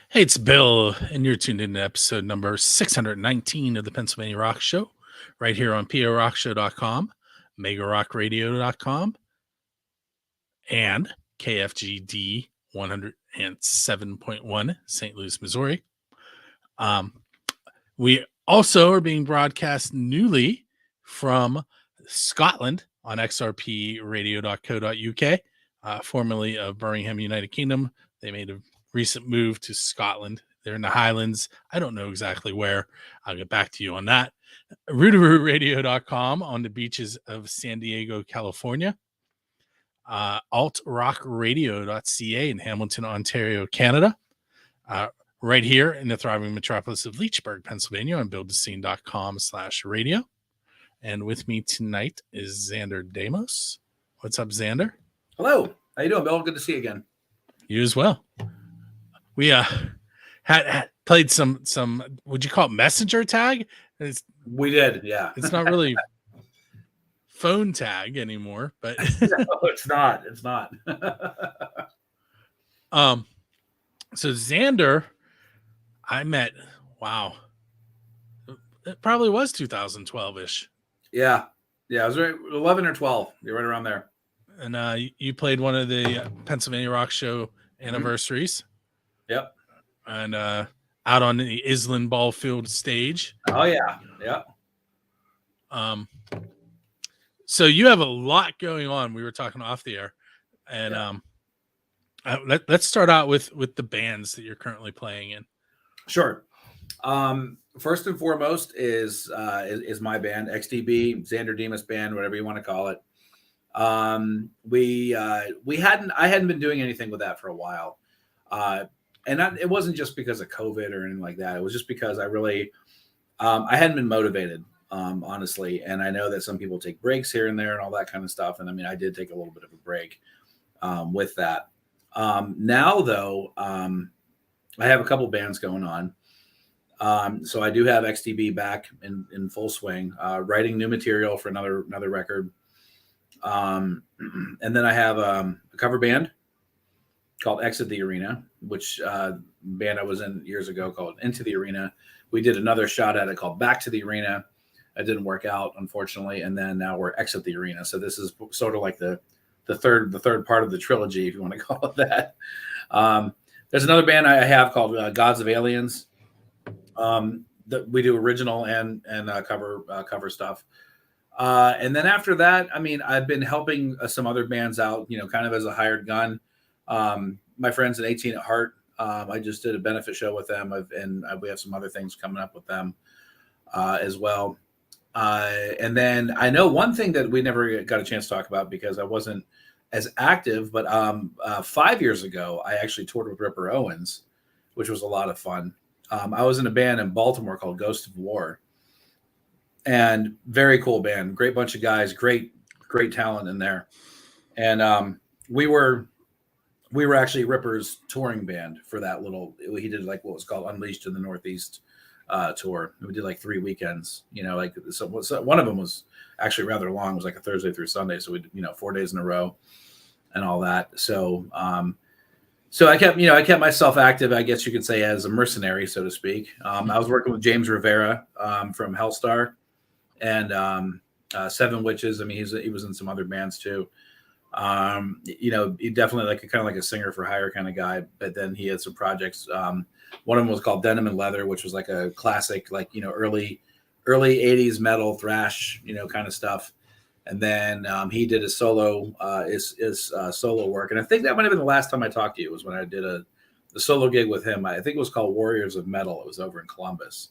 Hey, it's Bill, and you're tuned in to episode number 619 of the Pennsylvania Rock Show, right here on PORockShow.com, MegaRockRadio.com, and KFGD 107.1, St. Louis, Missouri. We also are being broadcast newly from Scotland on xrpradio.co.uk, formerly of Birmingham, United Kingdom. They made a recent move to Scotland. They're in the Highlands. I don't know exactly where. I'll get back to you on that. Rootarooradio.com on the beaches of San Diego, California. Altrockradio.ca in Hamilton, Ontario, Canada. Right here in the thriving metropolis of Leechburg, Pennsylvania on buildthescene.com/radio. And with me tonight is Xander Demos. What's up, Xander? Hello. How you doing, Bill? Good to see you again. You as well. We had played some would you call it messenger tag? We did, yeah. It's not really phone tag anymore, but no, it's not. It's not. So Xander, I met, it probably was 2012-ish. Yeah. It was right 11 or 12. You're right around there. And you played one of the Pennsylvania Rock Show anniversaries. Yep. And out on the Island Ball Field stage. Oh, yeah. Yep. So you have a lot going on. We were talking off the air. And let's start out with the bands that you're currently playing in. Sure. First and foremost is my band, XDB, Xander Demos Band, whatever you want to call it. I hadn't been doing anything with that for a while. It wasn't just because of COVID or anything like that. It was just because I really, I hadn't been motivated, honestly. And I know that some people take breaks here and there and all that kind of stuff. And I mean, I did take a little bit of a break with that. Now, though, I have a couple bands going on. So I do have XDB back in full swing, writing new material for another record. And then I have a cover band called Exit the Arena, which band I was in years ago called Into the Arena. We did another shot at it called Back to the Arena. It didn't work out, unfortunately. And then now we're Exit the Arena. So this is sort of like the third part of the trilogy, if you want to call it that. There's another band I have called Gods of Aliens. That we do original and cover stuff. And then after that, I mean, I've been helping some other bands out, kind of as a hired gun. My friends at 18 at Heart, I just did a benefit show with them, we have some other things coming up with them as well. And then I know one thing that we never got a chance to talk about because I wasn't as active, but 5 years ago, I actually toured with Ripper Owens, which was a lot of fun. I was in a band in Baltimore called Ghost of War, and very cool band, great bunch of guys, great talent in there. And we were actually Ripper's touring band for that he did like what was called Unleashed in the Northeast tour. We did like 3 weekends, so one of them was actually rather long. It was like a Thursday through Sunday. So we did, 4 days in a row and all that. So, so I kept myself active, I guess you could say, as a mercenary, so to speak. I was working with James Rivera from Hellstar and Seven Witches. I mean, he was in some other bands too. He definitely kind of like a singer for hire kind of guy, but then he had some projects. One of them was called Denim and Leather, which was like a classic, early 80s metal thrash, kind of stuff. And then he did his solo solo work. And I think that might have been the last time I talked to you was when I did the solo gig with him. I think it was called Warriors of Metal. It was over in Columbus.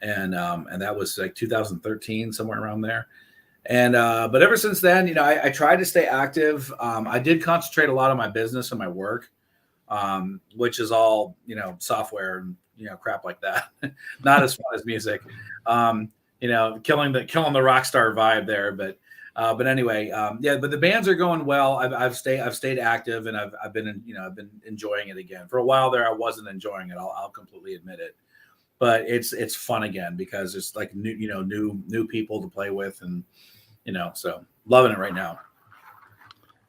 And that was like 2013, somewhere around there. And but ever since then, I tried to stay active. I did concentrate a lot on my business and my work, which is all, software and, crap like that. Not as fun as music. Killing the rock star vibe there, but anyway, but the bands are going well. I've stayed active, and I've been enjoying it again. For a while there, I wasn't enjoying it. I'll completely admit it, but it's fun again because it's like new people to play with, and so loving it right now.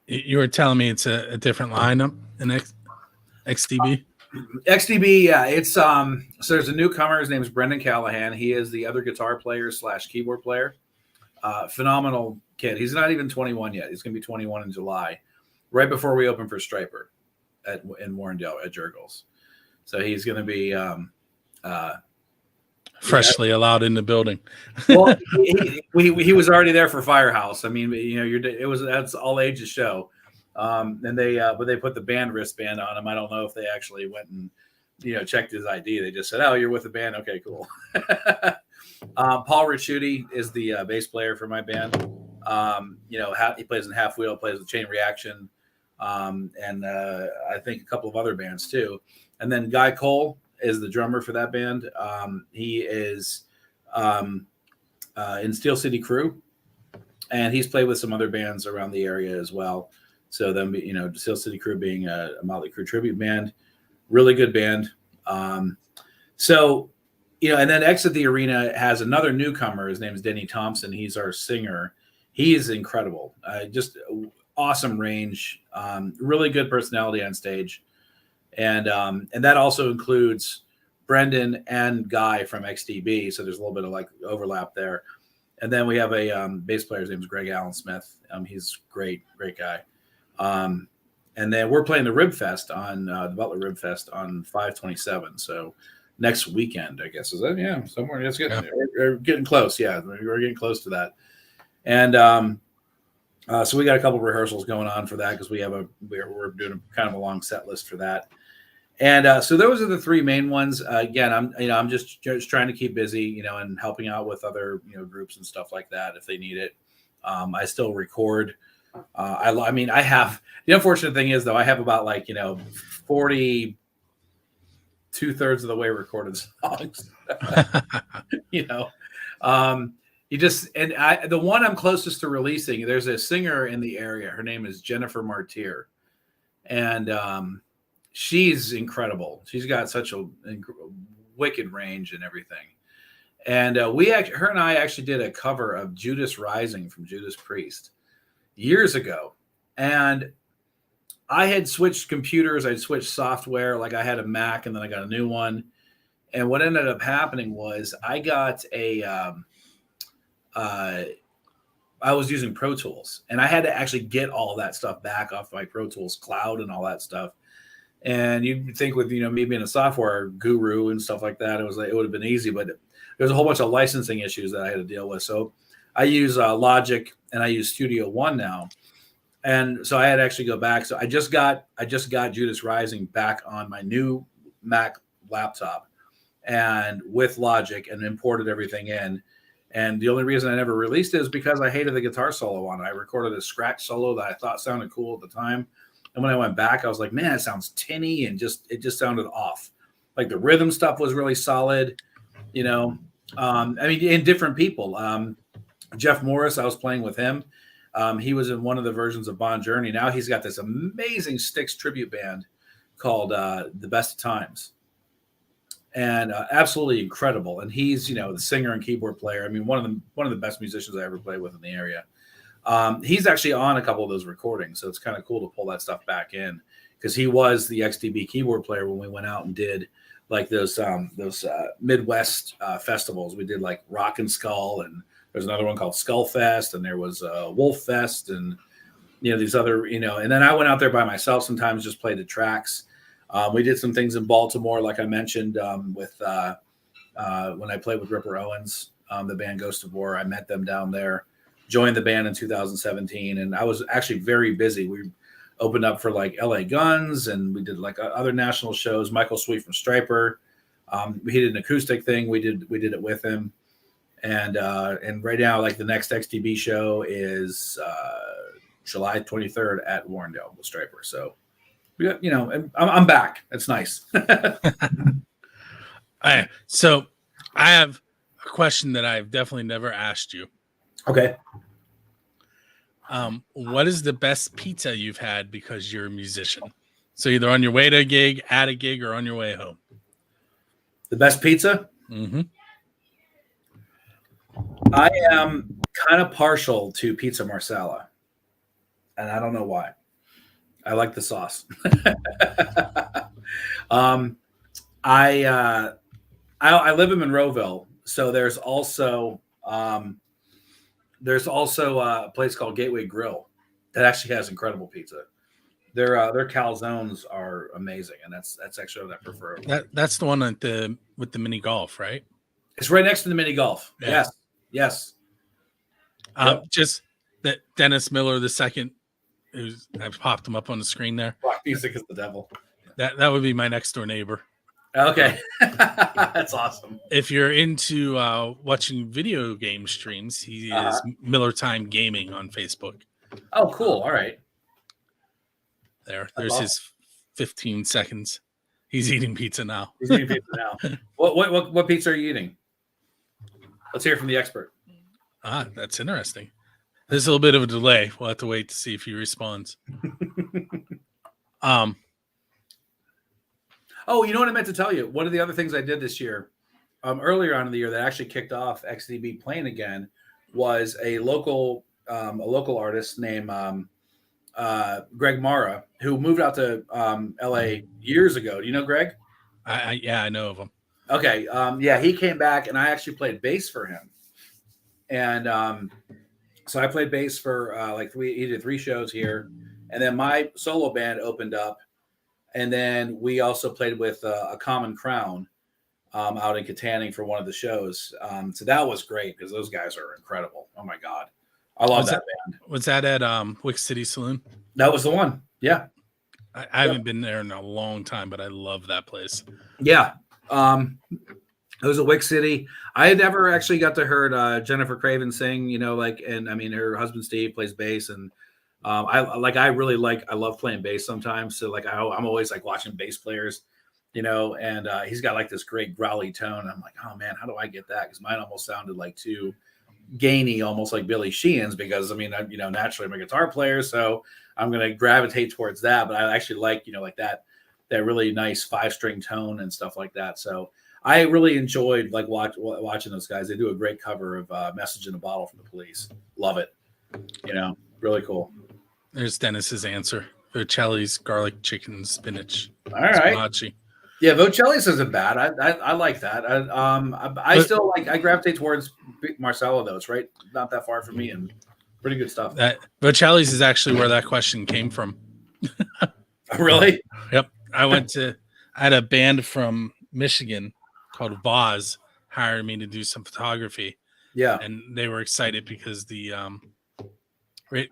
You were telling me it's a different lineup in XDB. XDB, yeah, it's so there's a newcomer. His name is Brendan Callahan. He is the other guitar player / keyboard player. Phenomenal kid. He's not even 21 yet. He's going to be 21 in July, right before we open for Striper in Warrendale at Jurgles. So he's going to be freshly allowed in the building. Well, he was already there for Firehouse. I mean, that's all ages show. And but they put the band wristband on him. I don't know if they actually went and checked his ID. They just said, "Oh, you're with the band. Okay, cool." Paul Ricciuti is the bass player for my band. He plays in Half Wheel, plays with Chain Reaction, and I think a couple of other bands too. And then Guy Cole is the drummer for that band. He is in Steel City Crew, and he's played with some other bands around the area as well. So then, Steel City Crew being a Motley Crue tribute band, really good band. And then Exit the Arena has another newcomer. His name is Denny Thompson. He's our singer. He's incredible. Just awesome range, really good personality on stage. And that also includes Brendan and Guy from XDB. So there's a little bit of like overlap there. And then we have a bass player. His name is Greg Allen Smith. He's great guy. And then we're playing the Rib Fest on the Butler Rib Fest on 5/27. So next weekend, I guess. Is that? Yeah, somewhere. It's getting, we're getting close. Yeah, we're getting close to that. And so we got a couple of rehearsals going on for that because we're doing a kind of a long set list for that. And so those are the three main ones. Again, I'm just trying to keep busy, and helping out with other groups and stuff like that if they need it. I still record. I have, the unfortunate thing is though, I have about 40, 2/3 of the way recorded songs. The one I'm closest to releasing, there's a singer in the area. Her name is Jennifer Martyr, and she's incredible. She's got such a wicked range and everything. And her and I actually did a cover of Judas Rising from Judas Priest years ago. And I had switched computers. I'd switched software. Like I had a Mac and then I got a new one. And what ended up happening was I got I was using Pro Tools, and I had to actually get all that stuff back off my Pro Tools cloud and all that stuff. And you'd think with, me being a software guru and stuff like that, it would have been easy, but there's a whole bunch of licensing issues that I had to deal with. So I use Logic and I use Studio One now. And so I had to actually go back. So I just got Judas Rising back on my new Mac laptop and with Logic and imported everything in. And the only reason I never released it is because I hated the guitar solo on it. I recorded a scratch solo that I thought sounded cool at the time. And when I went back, I was like, man, it sounds tinny and it just sounded off. Like the rhythm stuff was really solid, in different people. Jeff Morris, I was playing with him. He was in one of the versions of Bon Journey. Now he's got this amazing Styx tribute band called The Best of Times. And absolutely incredible. And he's, the singer and keyboard player. I mean, one of the best musicians I ever played with in the area. He's actually on a couple of those recordings, so it's kind of cool to pull that stuff back in because he was the XDB keyboard player when we went out and did like those Midwest festivals. We did like Rock and Skull, and there's another one called Skull Fest, and there was Wolf Fest, and these other And then I went out there by myself sometimes, just played the tracks. We did some things in Baltimore, like I mentioned, with when I played with Ripper Owens, the band Ghost of War. I met them down there. Joined the band in 2017, and I was actually very busy. We opened up for like LA Guns, and we did like other national shows. Michael Sweet from Striper. He did an acoustic thing. We did it with him, and right now, like the next XTB show is July 23rd at Warrendale with Striper. So we got, and I'm back. That's nice. So I have a question that I've definitely never asked you. Okay. What is the best pizza you've had because you're a musician? So either on your way to a gig, at a gig, or on your way home. The best pizza? Mm-hmm. I am kind of partial to Pizza Marsala, and I don't know why. I like the sauce. Um, I live in Monroeville, so there's also a place called Gateway Grill that actually has incredible pizza. Their calzones are amazing, and that's actually what I prefer. That's the one with the mini golf, right? It's right next to the mini golf. Yeah. Yes. Yep. Just that Dennis Miller the second, I've popped him up on the screen there. Rock music is the devil. That would be my next door neighbor. Okay, that's awesome. If you're into watching video game streams, he is Miller Time Gaming on Facebook. Oh, cool. All right. There's his 15 seconds. He's eating pizza now. He's eating pizza now. What pizza are you eating? Let's hear from the expert. That's interesting. There's a little bit of a delay. We'll have to wait to see if he responds. Oh, you know what I meant to tell you? One of the other things I did this year, earlier on in the year, that actually kicked off XDB playing again, was a local artist named Greg Mara, who moved out to LA years ago. Do you know Greg? I know of him. Okay. He came back, and I actually played bass for him. And so I played bass for he did 3 shows here, and then my solo band opened up, and then we also played with a Common Crown out in Katanning for one of the shows. So that was great because those guys are incredible. Oh my God, I love that band. Was that at Wick City Saloon? That was the one. Yeah, I haven't been there in a long time, but I love that place. Yeah. It was at Wick City. I had never actually got to hear Jennifer Craven sing, and I mean, her husband Steve plays bass, and I love playing bass sometimes. So I'm always watching bass players, and he's got this great growly tone. I'm like, oh man, how do I get that? Because mine almost sounded too gainy, almost like Billy Sheehan's. Because I mean, naturally I'm a guitar player, so I'm gonna gravitate towards that. But I actually like that really nice 5-string tone and stuff like that. So I really enjoyed watching those guys. They do a great cover of "Message in a Bottle" from the Police. Love it. Really cool. There's Dennis's answer: Vercelli's garlic chicken spinach. All right. Spinaci. Yeah, Vocelli's isn't bad. I like that. I gravitate towards Marcello though. It's right, not that far from me, and pretty good stuff. Vocelli's is actually where that question came from. Really? Yep. I had a band from Michigan called Voz hired me to do some photography. Yeah. And they were excited because the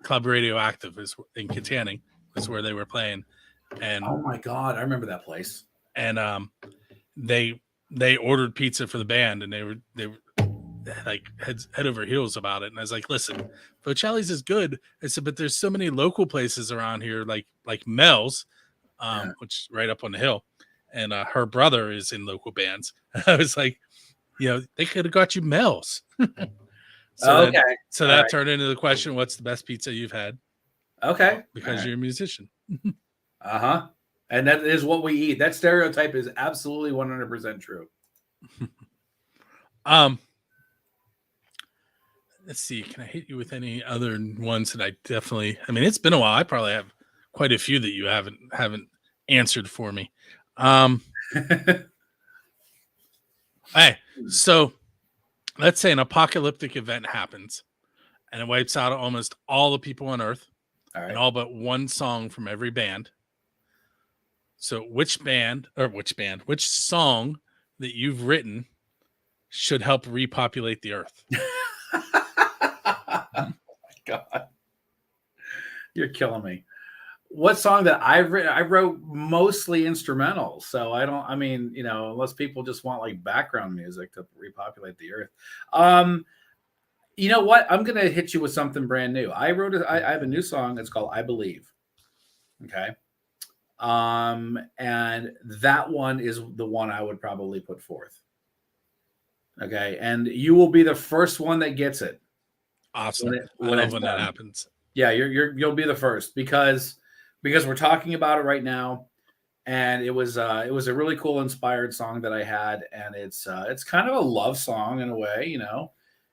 Club Radioactive is in Katanning, is where they were playing. And oh my God, I remember that place. And they ordered pizza for the band, and they were head over heels about it. And I was like, listen, Vocelli's is good. I said, but there's so many local places around here, like Mel's, which is right up on the hill. And her brother is in local bands. I was like, they could have got you Mel's. So that turned into the question, what's the best pizza you've had? Okay. Because you're a musician. Uh-huh. And that is what we eat. That stereotype is absolutely 100% true. Let's see. Can I hit you with any other ones that I definitely? I mean, it's been a while. I probably have quite a few that you haven't answered for me. Hey, so let's say an apocalyptic event happens, and it wipes out almost all the people on Earth, and all but one song from every band. So which song that you've written should help repopulate the Earth? Oh my God. You're killing me. What song that I've written? I wrote mostly instrumental. So unless people just want background music to repopulate the Earth. You know what? I'm going to hit you with something brand new. I have a new song. It's called I Believe. Okay. And that one is the one I would probably put forth. Okay. And you will be the first one that gets it. Awesome. I love when that happens. Yeah. You'll be the first because we're talking about it right now. And it was a really cool inspired song that I had. And it's kind of a love song in a way,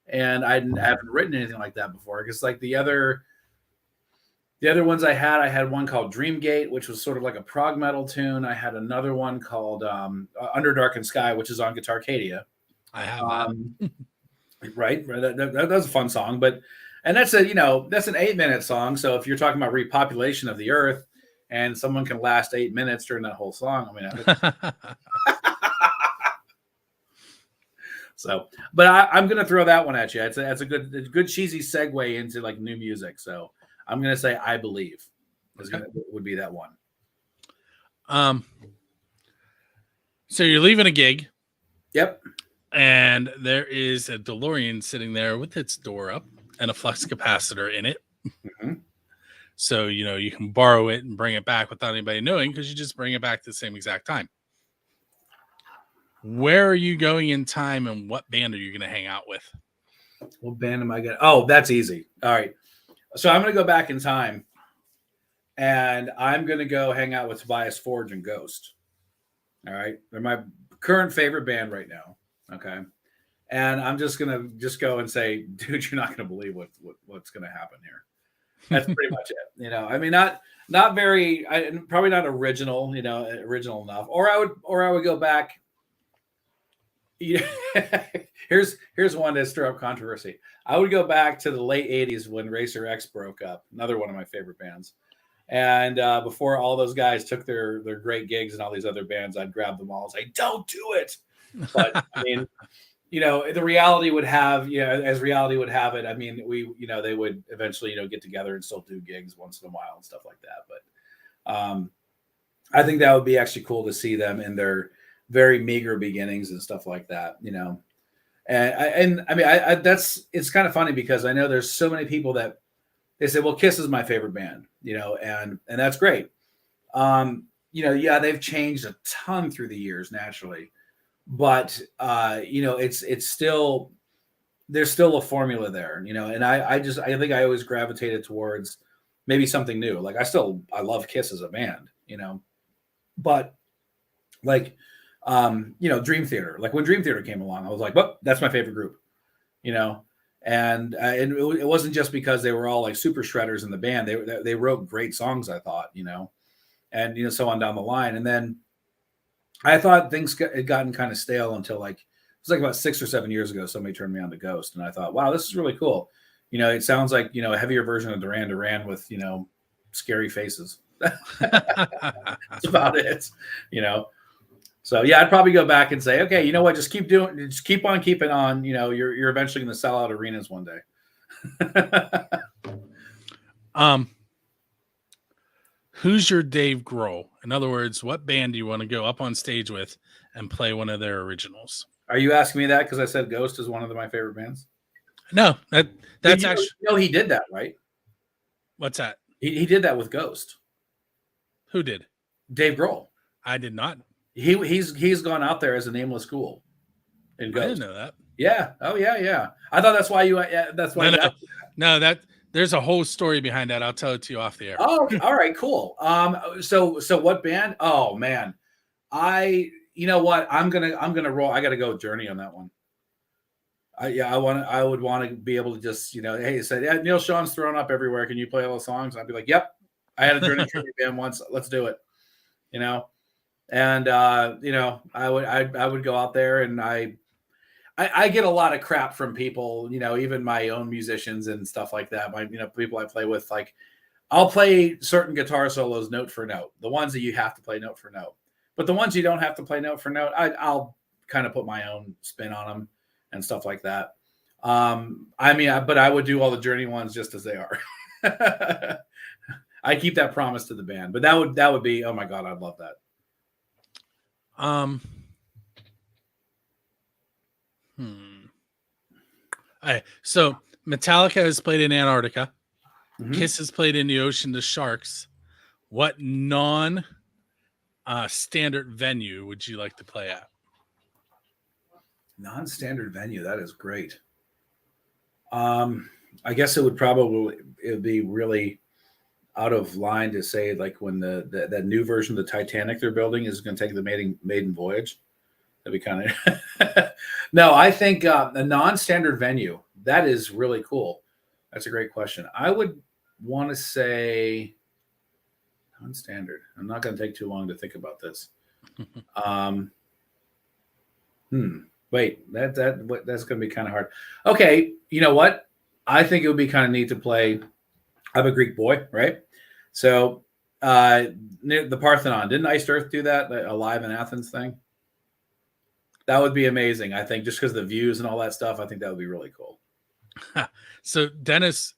and I haven't written anything like that before. Because the other The other ones I had one called Dreamgate, which was sort of like a prog metal tune. I had another one called Under Darkened Sky, which is on Guitarcadia. I have that. Right. That's a fun song, and that's that's an 8-minute song. So if you're talking about repopulation of the earth and someone can last 8 minutes during that whole song, I mean, so, but I'm going to throw that one at you. It's a good cheesy segue into like new music. So I'm going to say I Believe would be that one. So you're leaving a gig. Yep. And there is a DeLorean sitting there with its door up and a flux capacitor in it. Mm-hmm. So, you can borrow it and bring it back without anybody knowing because you just bring it back at the same exact time. Where are you going in time and what band are you going to hang out with? What band am I going to? Oh, that's easy. All right. So I'm going to go back in time and I'm going to go hang out with Tobias Forge and Ghost. All right. They're my current favorite band right now. Okay. And I'm just going to go and say, dude, you're not going to believe what's going to happen here. That's pretty much it. I mean, not very, probably not original, original enough. Or I would go back. Here's one to stir up controversy. I would go back to the late 80s when Racer X broke up, another one of my favorite bands. And before all those guys took their great gigs and all these other bands, I'd grab them all and say, don't do it. But I mean, the reality would have, as reality would have it, I mean, they would eventually, get together and still do gigs once in a while and stuff like that. But I think that would be actually cool to see them in their very meager beginnings and stuff like that, And I mean, it's kind of funny because I know there's so many people that they say, well, Kiss is my favorite band, and that's great. Yeah, they've changed a ton through the years naturally, but it's still, there's still a formula there, and I think I always gravitated towards maybe something new. Like I love Kiss as a band, but like, Dream Theater, like when Dream Theater came along, I was like, well, that's my favorite group, and it wasn't just because they were all like super shredders in the band. They wrote great songs, I thought, and, so on down the line. And then I thought things had gotten kind of stale until like, it was like about 6 or 7 years ago, somebody turned me on to Ghost. And I thought, wow, this is really cool. It sounds like, a heavier version of Duran Duran with, scary faces. That's about it, So yeah, I'd probably go back and say, okay, you know what? Just keep on keeping on. You're eventually going to sell out arenas one day. Who's your Dave Grohl? In other words, what band do you want to go up on stage with and play one of their originals? Are you asking me that because I said Ghost is one of my favorite bands? No, that's actually. He did that, right? What's that? He did that with Ghost. Who did? Dave Grohl. I did not. He's gone out there as a nameless ghoul in Ghost. I didn't know that. Yeah. Oh yeah. I thought that's why you. Yeah, that's why. No. There's a whole story behind that. I'll tell it to you off the air. Oh, all right, cool. So what band? Oh man, you know what? I'm gonna roll. I got to go with Journey on that one. I would want to be able to just, hey, say, yeah, Neil Sean's thrown up everywhere. Can you play all the songs? And I'd be like, yep. I had a Journey tribute band once. Let's do it. And I would go out there and I get a lot of crap from people, even my own musicians and stuff like that. People I play with, like I'll play certain guitar solos note for note, the ones that you have to play note for note, but the ones you don't have to play note for note, I'll kind of put my own spin on them and stuff like that. But I would do all the Journey ones just as they are. I keep that promise to the band, but that would be, oh my God, I'd love that. So Metallica has played in Antarctica. Mm-hmm. Kiss has played in the ocean to sharks. What non-standard venue would you like to play at? Non-standard venue. That is great. I guess it would be really out of line to say like when that new version of the Titanic they're building is going to take the maiden voyage. That'd be kind of no. I think a non-standard venue, that is really cool. That's a great question. I would want to say non-standard. I'm not going to take too long to think about this. Wait, that's going to be kind of hard. Okay, you know what? I think it would be kind of neat to play. I'm a Greek boy, right? So near the Parthenon, didn't Iced Earth do that? Alive in Athens thing? That would be amazing. I think just because the views and all that stuff, I think that would be really cool. So Dennis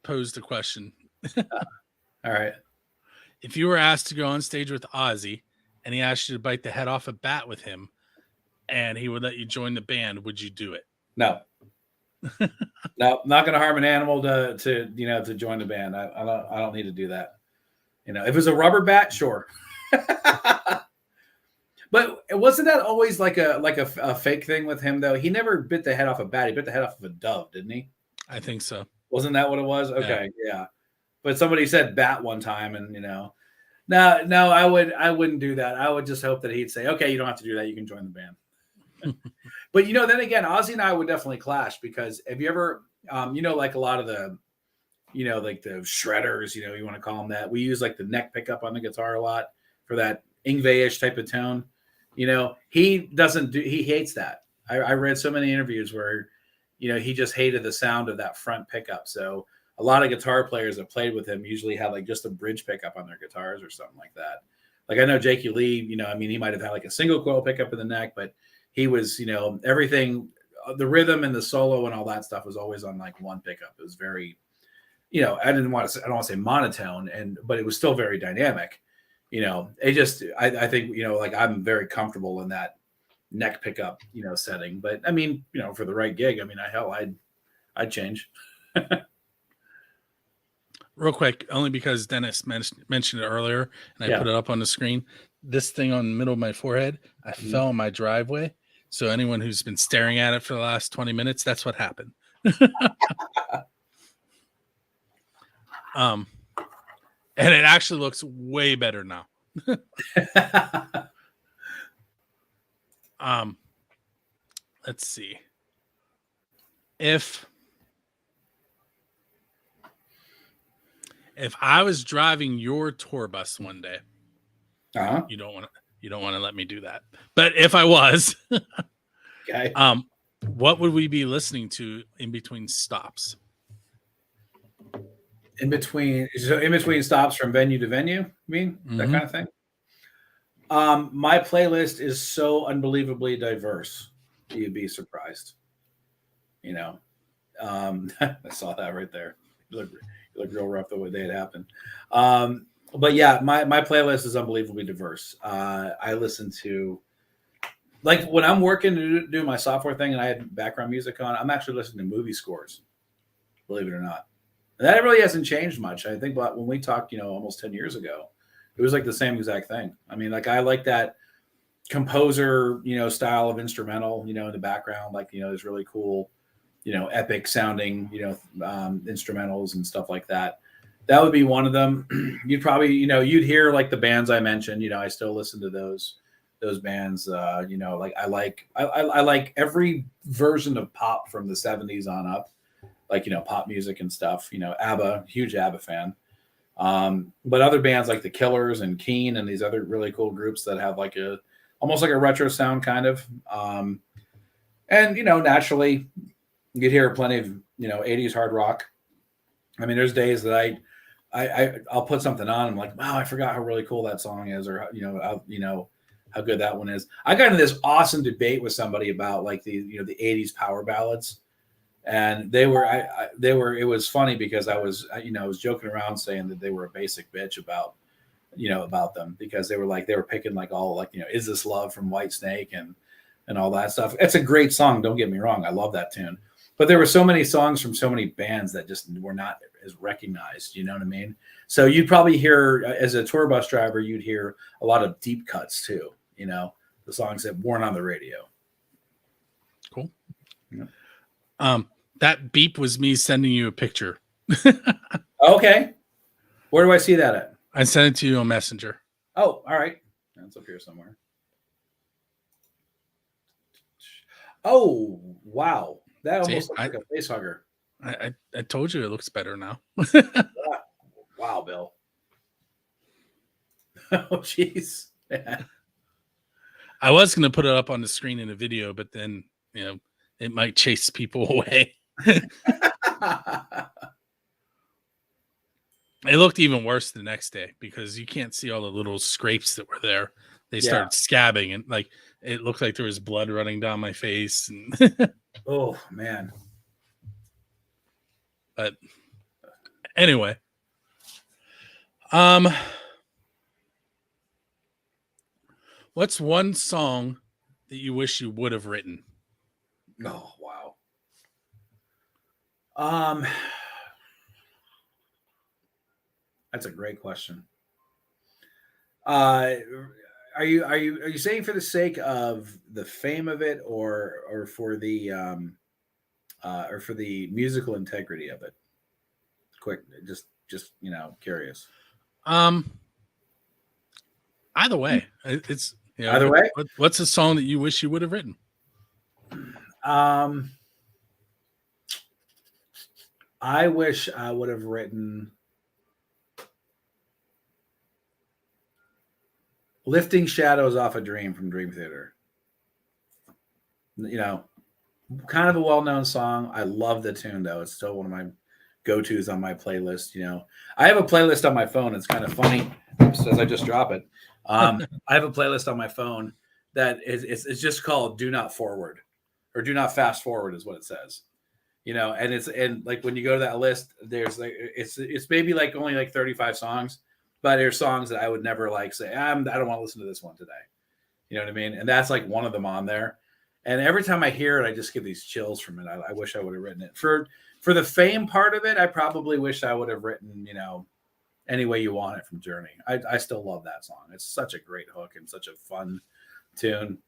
posed a question. All right. If you were asked to go on stage with Ozzy and he asked you to bite the head off a bat with him and he would let you join the band, would you do it? No. No, not going to harm an animal to join the band. I don't need to do that. If it was a rubber bat, sure. But wasn't that always like a fake thing with him though? He never bit the head off a bat. He bit the head off of a dove, didn't he? I think so. Wasn't that what it was? Okay, yeah. But somebody said bat one time, and no, I wouldn't do that. I would just hope that he'd say, okay, you don't have to do that. You can join the band. But then again, Ozzy and I would definitely clash because have you ever, like a lot of the, like the shredders, you want to call them that. We use like the neck pickup on the guitar a lot for that Yngwie-ish type of tone. He hates that. I read so many interviews where, he just hated the sound of that front pickup. So a lot of guitar players that played with him usually had like just a bridge pickup on their guitars or something like that. Like I know Jakey Lee, he might have had like a single coil pickup in the neck, but he was, everything, the rhythm and the solo and all that stuff was always on like one pickup. It was very, I don't want to say monotone, but it was still very dynamic. I think, like I'm very comfortable in that neck pickup, setting. But I mean, for the right gig, I'd change. Real quick, only because Dennis mentioned it earlier, and I put it up on the screen. This thing on the middle of my forehead, I fell in my driveway. So anyone who's been staring at it for the last 20 minutes, that's what happened. And it actually looks way better now. Let's see. If I was driving your tour bus one day, you don't want to let me do that. But if I was, okay. What would we be listening to in between stops? In between stops from venue to venue, that kind of thing. My playlist is so unbelievably diverse. You'd be surprised. I saw that right there. You look real rough the way it happened. But yeah, my playlist is unbelievably diverse. I listen to, like when I'm working to do my software thing and I have background music on, I'm actually listening to movie scores, believe it or not. And that really hasn't changed much. I think when we talked, almost 10 years ago, it was like the same exact thing. I mean, like I like that composer, style of instrumental, in the background, like, there's really cool, epic sounding, instrumentals and stuff like that. That would be one of them. You'd probably, you'd hear like the bands I mentioned, I still listen to those bands, like I like every version of pop from the 70s on up, like, pop music and stuff, ABBA, huge ABBA fan. But other bands like the Killers and Keane and these other really cool groups that have like almost like a retro sound kind of, and, naturally you'd hear plenty of, 80s hard rock. I mean, there's days that I'll put something on. I'm like, wow, I forgot how really cool that song is, or how good that one is. I got into this awesome debate with somebody about like the 80s power ballads, and it was funny because I was joking around saying that they were a basic bitch about them, because they were picking like all like, Is This Love from Whitesnake and all that stuff. It's a great song. Don't get me wrong. I love that tune. But there were so many songs from so many bands that just were not as recognized. You know what I mean? So you'd probably hear, as a tour bus driver, you'd hear a lot of deep cuts too. The songs that weren't on the radio. Cool. Yeah. That beep was me sending you a picture. Okay. Where do I see that at? I sent it to you on Messenger. Oh, all right. That's up here somewhere. Oh, wow. That almost looks like a face hugger. I told you it looks better now. Wow, Bill. Oh, jeez. I was going to put it up on the screen in a video, but then, it might chase people away. It looked even worse the next day because you can't see all the little scrapes that were there. They started scabbing, and like it looked like there was blood running down my face. And Oh, man. But anyway, what's one song that you wish you would have written? Oh, wow. That's a great question. Are you saying for the sake of the fame of it, or for the musical integrity of it? Quick, just curious. Either way, it's Either way. What's a song that you wish you would have written? I wish I would have written "Lifting Shadows Off a Dream" from Dream Theater. Kind of a well-known song. I love the tune, though. It's still one of my go-tos on my playlist. I have a playlist on my phone. It's kind of funny. Oops, as I just drop it. I have a playlist on my phone that it's just called "Do Not Forward" or "Do Not Fast Forward" is what it says. And like when you go to that list, there's like it's maybe like only like 35 songs, but there's songs that I would never like say I don't want to listen to this one today. You know what I mean? And that's like one of them on there. And every time I hear it, I just get these chills from it. I wish I would have written it for the fame part of it. I probably wish I would have written, "Any Way You Want It" from Journey. I still love that song. It's such a great hook and such a fun tune.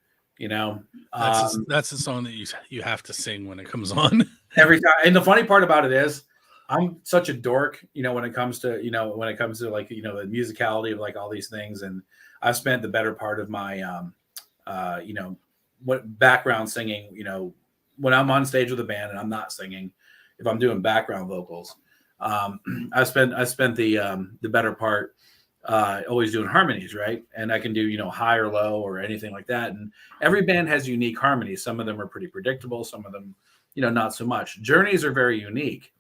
That's a song that you have to sing when it comes on every time. And the funny part about it is, I'm such a dork, when it comes to like the musicality of like all these things. And I've spent the better part of my what background singing. When I'm on stage with a band and I'm not singing, if I'm doing background vocals, I spent the better part always doing harmonies, right? And I can do high or low or anything like that. And every band has unique harmonies. Some of them are pretty predictable. Some of them, not so much. Journeys are very unique.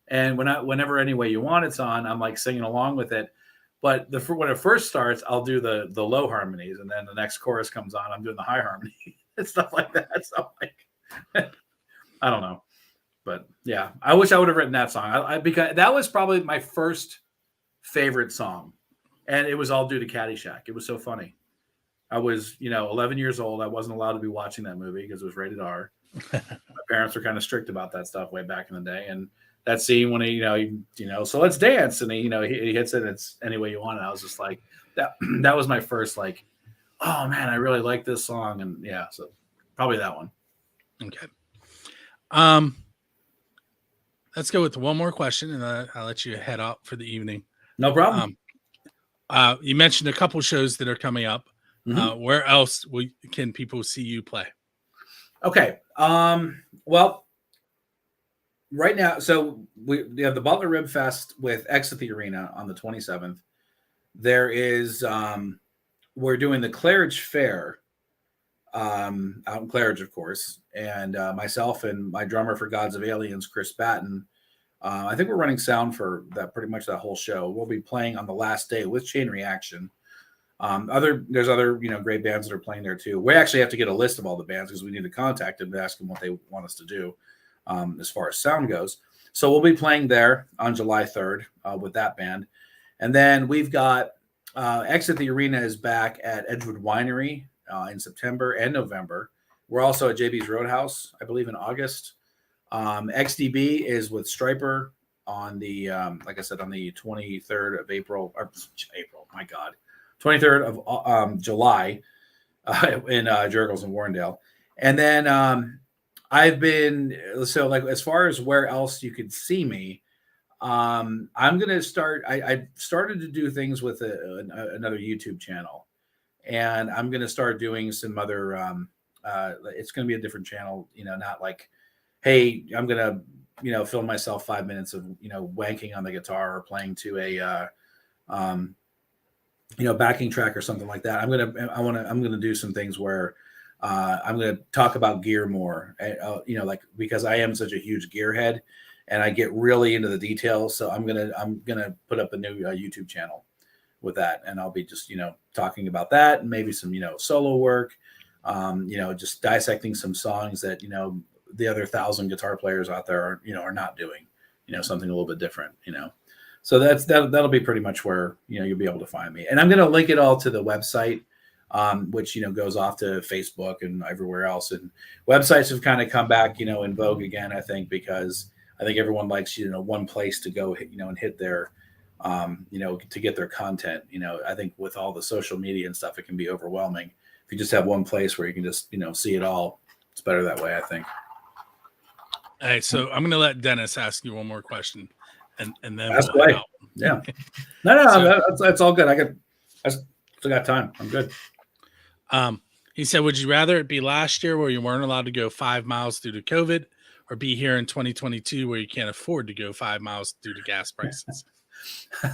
And whenever "Any Way You Want It's on, I'm like singing along with it. But when it first starts, I'll do the low harmonies, and then the next chorus comes on, I'm doing the high harmony and stuff like that. So like, I don't know. But yeah, I wish I would have written that song. Because that was probably my first favorite song. And it was all due to Caddyshack. It was so funny. I was, 11 years old. I wasn't allowed to be watching that movie because it was rated R. My parents were kind of strict about that stuff way back in the day. And that scene when he, so let's dance. And he hits it and it's "Any Way You Want It." I was just like, that was my first, like, oh man, I really like this song. And yeah, so probably that one. Okay. Let's go with one more question and I'll let you head out for the evening. No problem. You mentioned a couple shows that are coming up. Mm-hmm. Where else can people see you play? Okay. Well, right now, so we have the Butler Rib Fest with Exit the Arena on the 27th. There is, we're doing the Claridge Fair out in Claridge, of course. And myself and my drummer for Gods of Aliens, Chris Batten, I think we're running sound for that pretty much that whole show. We'll be playing on the last day with Chain Reaction. There's other great bands that are playing there too. We actually have to get a list of all the bands because we need to contact them to ask them what they want us to do as far as sound goes. So we'll be playing there on July 3rd with that band. And then we've got Exit the Arena is back at Edgewood Winery in September and November. We're also at JB's Roadhouse, I believe, in August. XDB is with Striper on the, like I said, on the 23rd of April, 23rd of July in Jurgles and Warrendale. And then I've been, so like, as far as where else you could see me, I'm going to start, I started to do things with another YouTube channel, and I'm going to start doing some other, it's going to be a different channel, not like, hey, I'm going to film myself 5 minutes of, wanking on the guitar or playing to a, backing track or something like that. I'm going to do some things where I'm going to talk about gear more, because I am such a huge gearhead and I get really into the details. So I'm going to put up a new YouTube channel with that. And I'll be just, talking about that and maybe some, solo work, just dissecting some songs that, the other 1,000 guitar players out there are not doing, something a little bit different, So that'll be pretty much where, you'll be able to find me. And I'm going to link it all to the website, which, goes off to Facebook and everywhere else. And websites have kind of come back, in vogue again, I think, because I think everyone likes, one place to go, and hit their, to get their content. I think with all the social media and stuff, it can be overwhelming. If you just have one place where you can just, see it all, it's better that way, I think. All right, so I'm going to let Dennis ask you one more question, and then Ask we'll away. head out. Yeah. No, that's all good. I still got time. I'm good. He said, would you rather it be last year where you weren't allowed to go 5 miles due to COVID, or be here in 2022 where you can't afford to go 5 miles due to gas prices?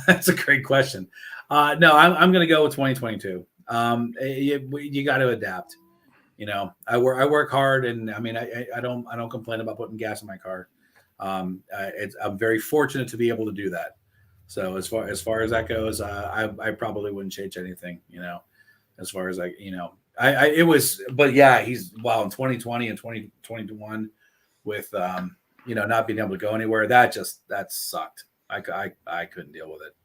That's a great question. No, I'm going to go with 2022. You got to adapt. I work hard, and I mean, I don't complain about putting gas in my car. I'm very fortunate to be able to do that. So as far as that goes, I probably wouldn't change anything. As far as it was, but yeah, in 2020 and 2021 with not being able to go anywhere, that sucked. I couldn't deal with it.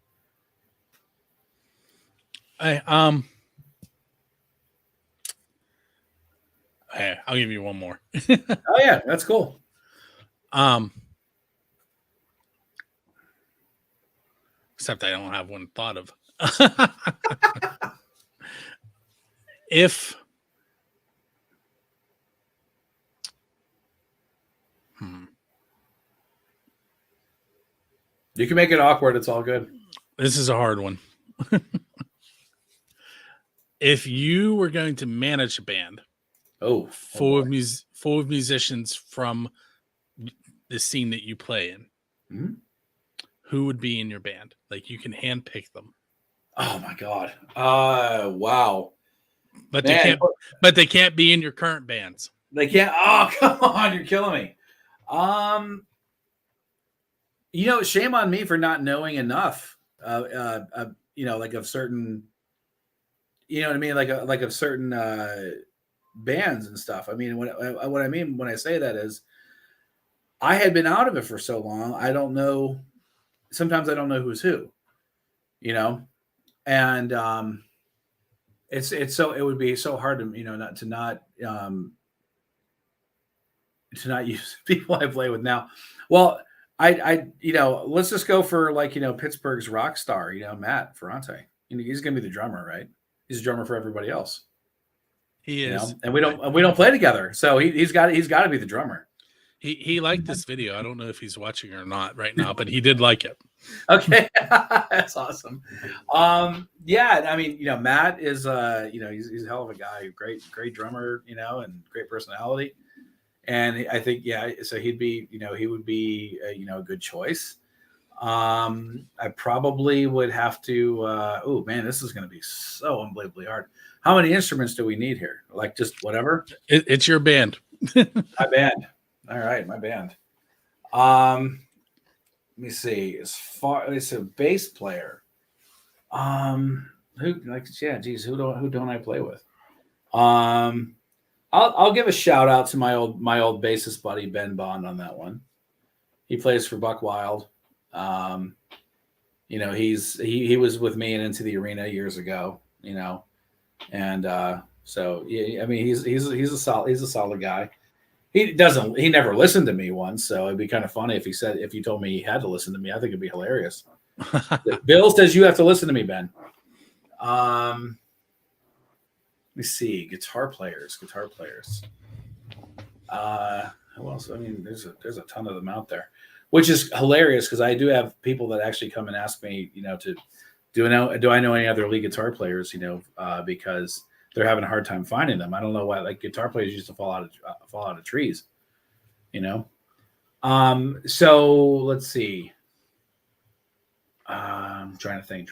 Hey, I'll give you one more. Oh yeah, that's cool. Except I don't have one thought of. If you can make it awkward, it's all good. This is a hard one. If you were going to manage a band, full of musicians from the scene that you play in, mm-hmm. who would be in your band? Like, you can handpick them. Oh my God! Wow! But they can't be in your current bands. They can't. Oh, come on! You're killing me. Shame on me for not knowing enough. Like of certain. You know what I mean? Like of certain bands and stuff. I mean, what I mean when I say that is, I had been out of it for so long. I don't know. Sometimes I don't know who's who. And it would be so hard to not use people I play with now. Well, let's just go for Pittsburgh's rock star, Matt Ferrante. He's going to be the drummer, right? He's a drummer for everybody else. He is, and we don't play together, so he's got to be the drummer. He liked this video. I don't know if he's watching or not right now, but he did like it. Okay, that's awesome. Yeah, I mean, Matt is he's a hell of a guy, great drummer, and great personality. And I think, so he would be a good choice. I probably would have to. Oh man, this is going to be so unbelievably hard. How many instruments do we need here? Like just whatever. It's your band. My band. All right, my band. Let me see. It's a bass player. Who don't I play with? I'll give a shout out to my old bassist buddy Ben Bond on that one. He plays for Buck Wild. He was with me and Into the Arena years ago. And so yeah, I mean he's a solid guy. He never listened to me once, so it'd be kind of funny if you told me he had to listen to me. I think it'd be hilarious. Bill says you have to listen to me, Ben. Let me see. Guitar players. Who else? I mean, there's a ton of them out there, which is hilarious because I do have people that actually come and ask me, do I know any other lead guitar players? Because they're having a hard time finding them. I don't know why. Like guitar players used to fall out of trees. So let's see. Trying to think.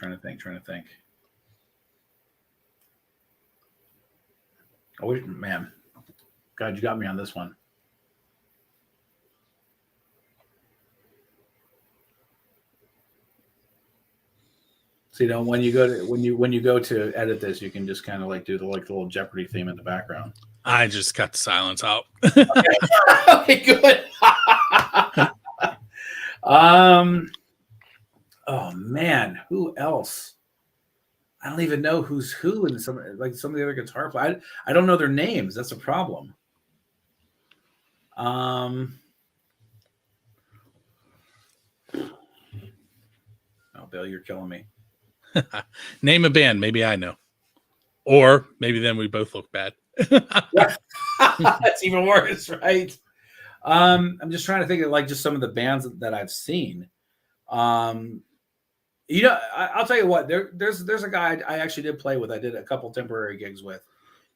Oh, man. God, you got me on this one. So when you go to edit this, you can just kind of like do the little Jeopardy theme in the background. I just cut the silence out. Okay, good. Oh man, who else? I don't even know who's who in some of the other guitar players. I don't know their names. That's a problem. Oh, Bill, you're killing me. Name a band. Maybe I know. Or maybe then we both look bad. That's even worse, right? I'm just trying to think of just some of the bands that I've seen. I'll tell you what. There's a guy I actually did play with. I did a couple temporary gigs with,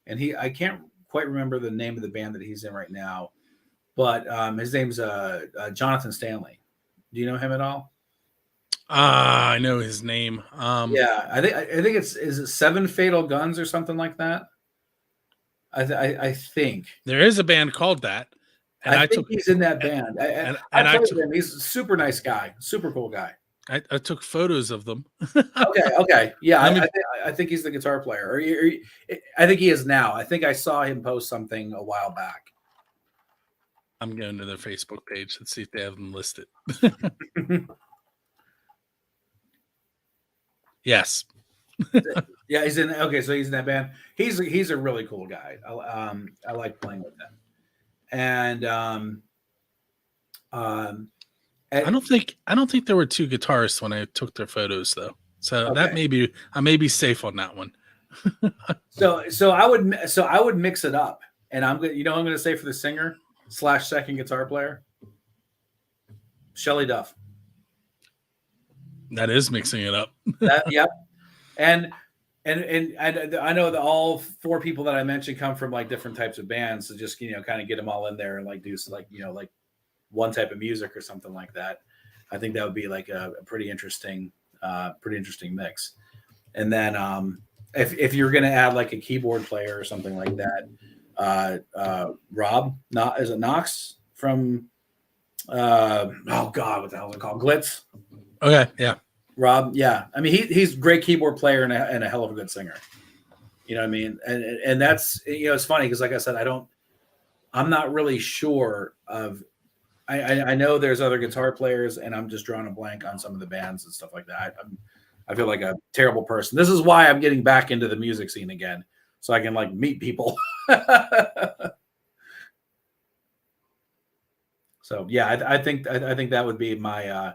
and I can't quite remember the name of the band that he's in right now, but his name's Jonathan Stanley. Do you know him at all? I know his name. Yeah, I think is it Seven Fatal Guns or something like that. I think there is a band called that, and I think he's in that band. I played with him. He's a super nice guy, super cool guy. I took photos of them. Okay, yeah. I think he's the guitar player, or I think he is now. I think I saw him post something a while back. I'm going to their Facebook page. Let's see if they have them listed. Yes. Yeah, he's in. Okay, so he's in that band. He's a really cool guy. I like playing with him. And I don't think there were two guitarists when I took their photos though. So okay. I may be safe on that one. so I would mix it up, and I'm going to say for the singer / second guitar player, Shelley Duff. That is mixing it up. Yep. And I know that all four people that I mentioned come from different types of bands. So just kind of get them all in there and do one type of music or something like that. I think that would be a pretty interesting mix. And then if you're going to add a keyboard player or something like that, Rob, is it Knox from oh God, what the hell is it called? Glitz. Okay, yeah. Rob, yeah. I mean, he's a great keyboard player and a hell of a good singer. You know what I mean? And that's it's funny because like I said, I'm not really sure of. I know there's other guitar players, and I'm just drawing a blank on some of the bands and stuff like that. I feel like a terrible person. This is why I'm getting back into the music scene again, so I can meet people. So yeah, I think that would be my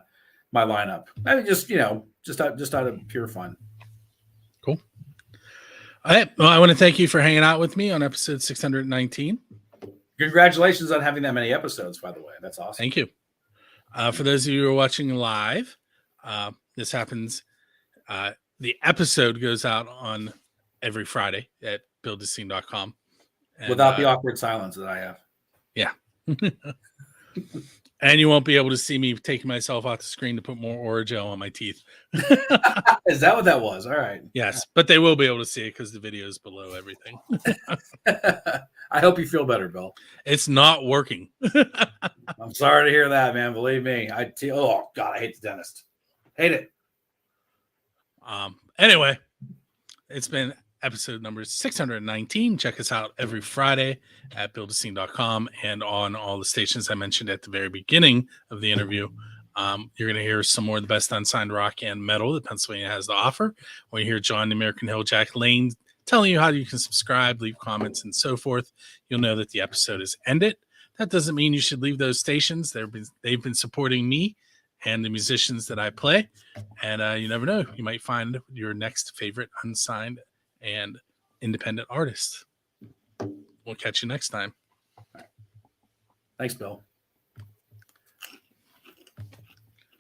my lineup. I mean, just out of pure fun. Cool. All right. Well, I want to thank you for hanging out with me on episode 619. Congratulations on having that many episodes, by the way. That's awesome. Thank you. For those of you who are watching live, this happens. The episode goes out on every Friday at buildascene.com. Without the awkward silence that I have. Yeah. And you won't be able to see me taking myself off the screen to put more Orajel on my teeth. Is that what that was? All right. Yes, but they will be able to see it because the video is below everything. I hope you feel better, Bill. It's not working. I'm sorry to hear that, man. Believe me. Oh, God, I hate the dentist. Hate it. Anyway, it's been episode number 619. Check us out every Friday at buildascene.com and on all the stations I mentioned at the very beginning of the interview. You're going to hear some more of the best unsigned rock and metal that Pennsylvania has to offer. When you hear John the American Hilljack Lane telling you how you can subscribe, leave comments, and so forth, you'll know that the episode is ended. That doesn't mean you should leave those stations. They've been supporting me and the musicians that I play. And you never know. You might find your next favorite unsigned and independent artist. We'll catch you next time. Thanks, Bill.